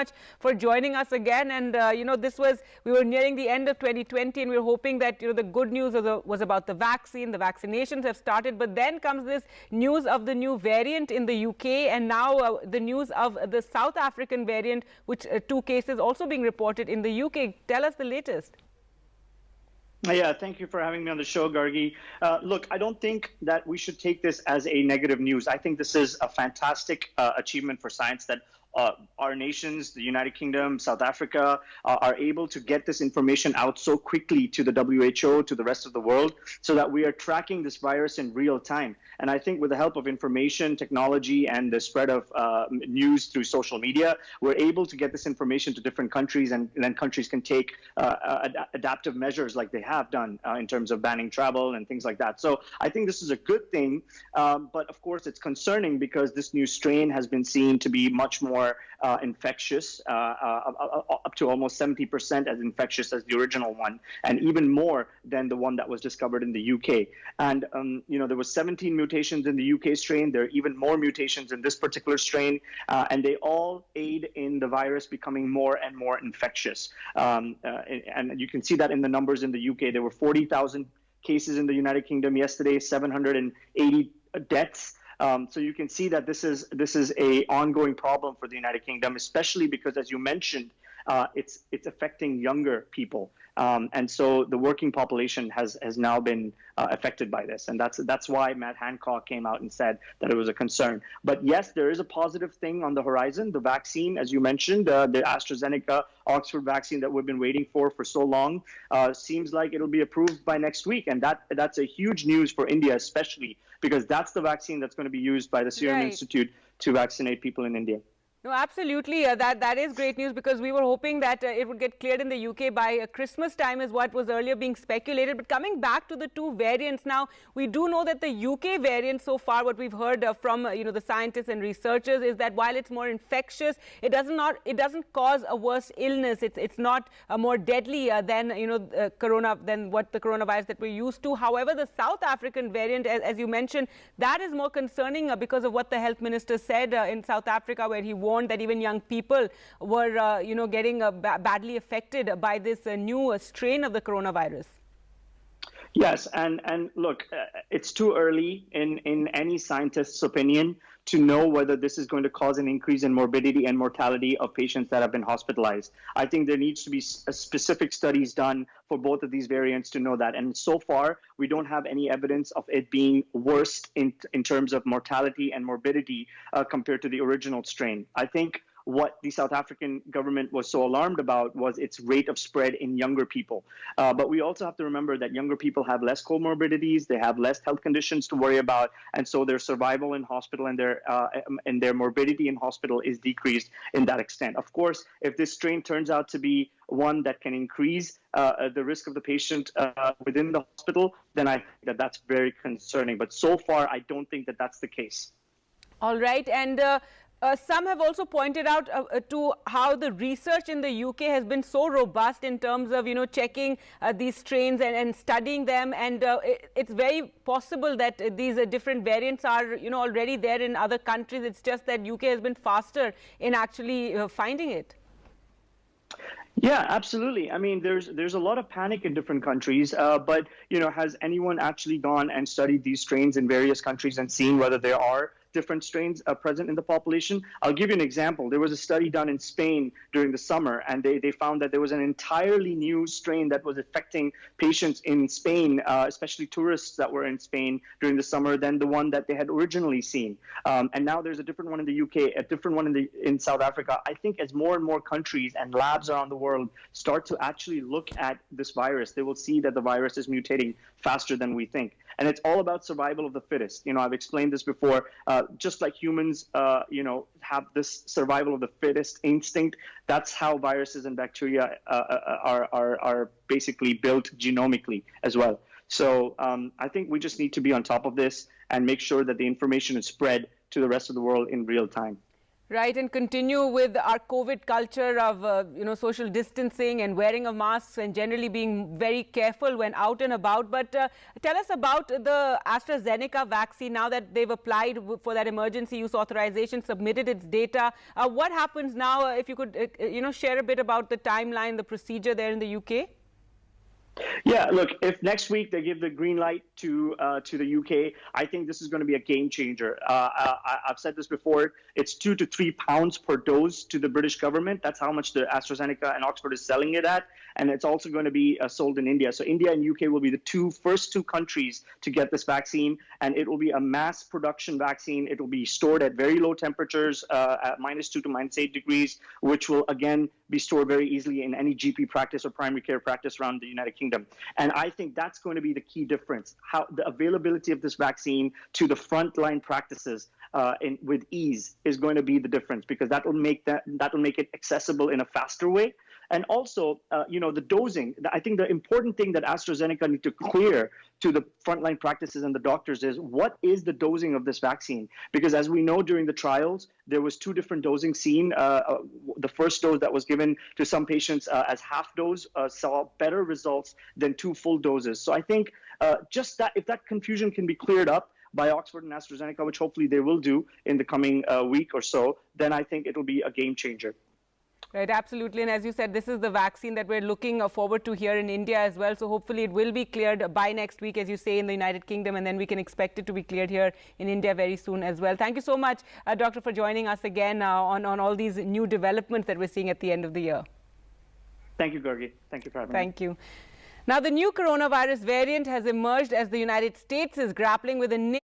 much for joining us again. And we were nearing the end of 2020, and we were hoping that the good news was about the vaccine. The vaccinations have started, but then comes this news of the new variant in the UK, and now the news of the South African variant, which 2 cases also being reported in the UK. Tell us the latest. Yeah, thank you for having me on the show, Gargi. Look, I don't think that we should take this as a negative news. I think this is a fantastic achievement for science that our nations, the United Kingdom, South Africa, are able to get this information out so quickly to the WHO, to the rest of the world, so that we are tracking this virus in real time. And I think with the help of information, technology, and the spread of news through social media, we're able to get this information to different countries, and then countries can take adaptive measures like they have done in terms of banning travel and things like that. So I think this is a good thing, but of course it's concerning because this new strain has been seen to be much more infectious, up to almost 70% as infectious as the original one, and even more than the one that was discovered in the UK. And there was 17 mutations in the UK strain. There are even more mutations in this particular strain, and they all aid in the virus becoming more and more infectious. And you can see that in the numbers in the UK. There were 40,000 cases in the United Kingdom yesterday, 780 deaths. So you can see that this is a ongoing problem for the United Kingdom, especially because, as you mentioned, it's affecting younger people, and so the working population has now been affected by this, and that's why Matt Hancock came out and said that it was a concern. But yes, there is a positive thing on the horizon. The vaccine, as you mentioned, the AstraZeneca Oxford vaccine that we've been waiting for so long, seems like it'll be approved by next week, and that's a huge news for India, especially because that's the vaccine that's going to be used by the Serum Institute to vaccinate people in India. No, absolutely. That is great news, because we were hoping that it would get cleared in the UK by Christmas time, is what was earlier being speculated. But coming back to the 2 variants now, we do know that the UK variant, so far what we've heard from the scientists and researchers, is that while it's more infectious, it doesn't cause a worse illness. It's not more deadly than than what the coronavirus that we're used to. However, the South African variant, as you mentioned, that is more concerning because of what the health minister said in South Africa, where he warned that even young people were, getting badly affected by this new strain of the coronavirus. Yes, and look, it's too early in any scientist's opinion to know whether this is going to cause an increase in morbidity and mortality of patients that have been hospitalized. I think there needs to be specific studies done for both of these variants to know that. And so far, we don't have any evidence of it being worse in terms of mortality and morbidity compared to the original strain. I think what the South African government was so alarmed about was its rate of spread in younger people. But we also have to remember that younger people have less comorbidities, they have less health conditions to worry about, and so their survival in hospital and their morbidity in hospital is decreased in that extent. Of course, if this strain turns out to be one that can increase the risk of the patient within the hospital, then I think that's very concerning. But so far, I don't think that that's the case. All right. And some have also pointed out to how the research in the UK has been so robust in terms of, checking these strains and studying them. And it's very possible that these different variants are, already there in other countries. It's just that UK has been faster in actually finding it. Yeah, absolutely. I mean, there's a lot of panic in different countries, but, has anyone actually gone and studied these strains in various countries and seen whether there are different strains present in the population? I'll give you an example. There was a study done in Spain during the summer, and they found that there was an entirely new strain that was affecting patients in Spain, especially tourists that were in Spain during the summer, than the one that they had originally seen. And now there's a different one in the UK, a different one in South Africa. I think as more and more countries and labs around the world start to actually look at this virus, they will see that the virus is mutating faster than we think. And it's all about survival of the fittest. I've explained this before. Just like humans, have this survival of the fittest instinct, that's how viruses and bacteria are basically built genomically as well. So I think we just need to be on top of this and make sure that the information is spread to the rest of the world in real time. Right, and continue with our COVID culture of, social distancing and wearing of masks and generally being very careful when out and about. But tell us about the AstraZeneca vaccine now that they've applied for that emergency use authorization, submitted its data. What happens now? If you could, share a bit about the timeline, the procedure there in the UK. Yeah, look, if next week they give the green light to the UK, I think this is going to be a game changer. I've said this before. It's 2 to 3 pounds per dose to the British government. That's how much the AstraZeneca and Oxford is selling it at. And it's also going to be sold in India. So India and UK will be the first two countries to get this vaccine. And it will be a mass production vaccine. It will be stored at very low temperatures, at -2 to -8 degrees, which will, again, be stored very easily in any GP practice or primary care practice around the United Kingdom. And I think that's going to be the key difference, how the availability of this vaccine to the frontline practices with ease is going to be the difference, because that will make it accessible in a faster way. And also, the dosing. I think the important thing that AstraZeneca need to clear to the frontline practices and the doctors is, what is the dosing of this vaccine? Because as we know, during the trials, there was 2 different dosing seen. The first dose that was given to some patients as half dose saw better results than 2 full doses. So I think just that, if that confusion can be cleared up by Oxford and AstraZeneca, which hopefully they will do in the coming week or so, then I think it'll be a game changer. Right, absolutely. And as you said, this is the vaccine that we're looking forward to here in India as well. So hopefully it will be cleared by next week, as you say, in the United Kingdom, and then we can expect it to be cleared here in India very soon as well. Thank you so much, Doctor, for joining us again on all these new developments that we're seeing at the end of the year. Thank you, Gargi. Thank you for having me. Thank you. Now, the new coronavirus variant has emerged as the United States is grappling with a